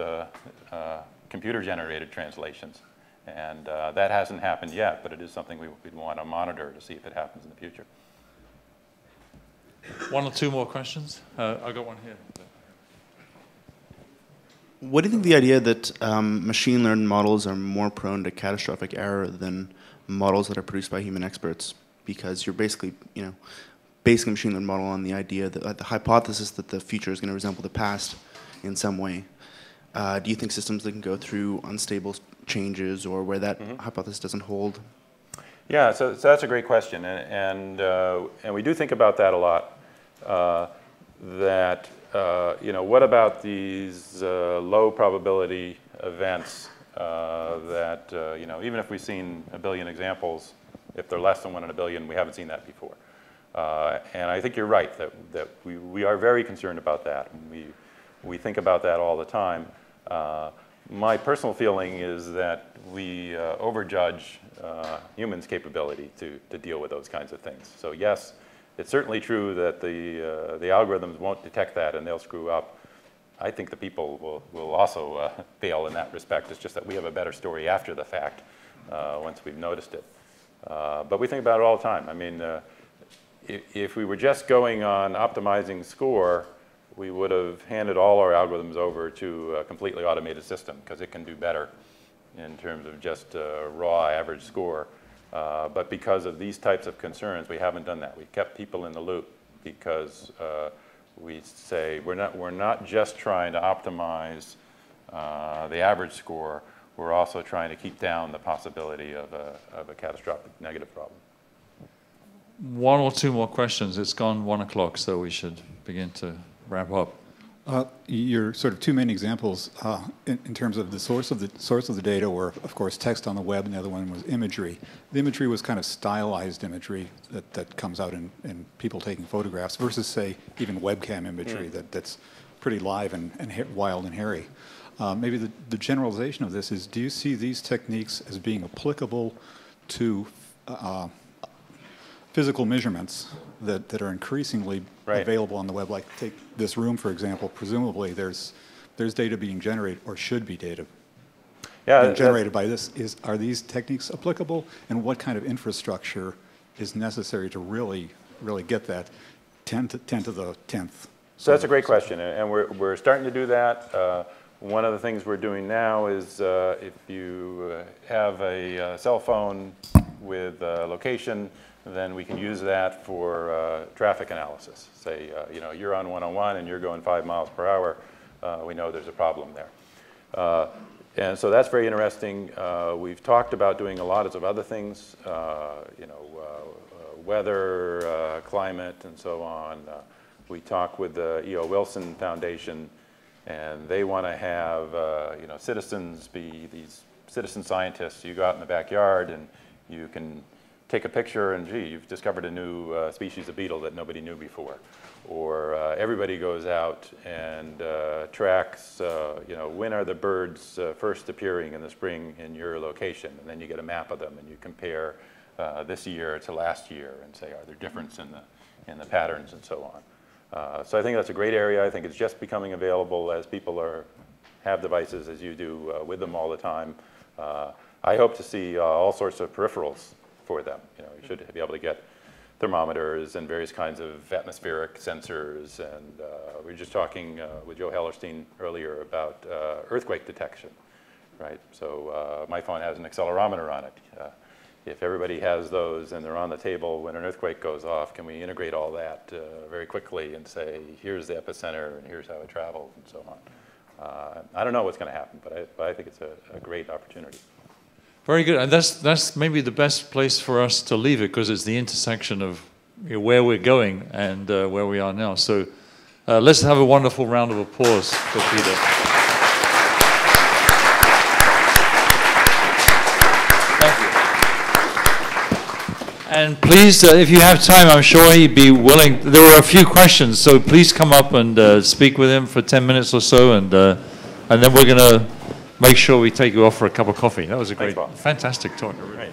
S2: computer-generated translations? And that hasn't happened yet, but it is something we'd want to monitor to see if it happens in the future.
S1: One or two more questions? I've got one here.
S7: What do you think the idea that machine learned models are more prone to catastrophic error than models that are produced by human experts? Because you're basically, basing a machine learned model on the idea that the hypothesis that the future is going to resemble the past in some way. Do you think systems that can go through unstable changes or where that hypothesis doesn't hold?
S2: Yeah, so that's a great question, and we do think about that a lot. What about these low probability events that even if we've seen a billion examples, if they're less than 1 in a billion, we haven't seen that before. And I think you're right that we are very concerned about that. And we think about that all the time. My personal feeling is that we overjudge humans' capability to deal with those kinds of things. So yes, it's certainly true that the algorithms won't detect that and they'll screw up. I think the people will also fail in that respect. It's just that we have a better story after the fact once we've noticed it. But we think about it all the time. I mean, if we were just going on optimizing score, we would have handed all our algorithms over to a completely automated system because it can do better in terms of just raw average score. But because of these types of concerns, we haven't done that. We've kept people in the loop because we say we're not just trying to optimize the average score. We're also trying to keep down the possibility of a catastrophic negative problem.
S1: One or two more questions. It's gone 1 o'clock, so we should begin to wrap up.
S8: Your sort of two main examples in terms of the source of the data were, of course, text on the web, and the other one was imagery. The imagery was kind of stylized imagery that comes out in people taking photographs versus, say, even webcam imagery that's pretty live and wild and hairy. Maybe the generalization of this is, do you see these techniques as being applicable to physical measurements that are increasingly available on the web? Like take this room, for example. Presumably there's data being generated, or should be data being generated by this. Are these techniques applicable, and what kind of infrastructure is necessary to really get that 10 to the 10th?
S2: So that's a great question, and we're starting to do that. One of the things we're doing now is if you have a cell phone with location, then we can use that for traffic analysis. Say, you're on 101 and you're going 5 miles per hour. We know there's a problem there. And so that's very interesting. We've talked about doing a lot of other things, weather, climate, and so on. We talk with the E.O. Wilson Foundation, and they want to have citizens be these citizen scientists. You go out in the backyard and you can take a picture and, gee, you've discovered a new species of beetle that nobody knew before. Or everybody goes out and tracks, when are the birds first appearing in the spring in your location? And then you get a map of them and you compare this year to last year and say, are there differences in the patterns and so on. So I think that's a great area. I think it's just becoming available as people have devices, as you do, with them all the time. I hope to see all sorts of peripherals for them. You should be able to get thermometers and various kinds of atmospheric sensors. And we were just talking with Joe Hellerstein earlier about earthquake detection, right? So my phone has an accelerometer on it. If everybody has those and they're on the table when an earthquake goes off, can we integrate all that very quickly and say, here's the epicenter and here's how it travels and so on. I don't know what's going to happen, but I think it's a great opportunity.
S1: Very good, and that's maybe the best place for us to leave it, because it's the intersection of where we're going and where we are now. So let's have a wonderful round of applause for Peter. Thank you. And please, if you have time, I'm sure he'd be willing. There were a few questions, so please come up and speak with him for 10 minutes or so, and then we're going to make sure we take you off for a cup of coffee. That was a great, fantastic talk.
S2: Right.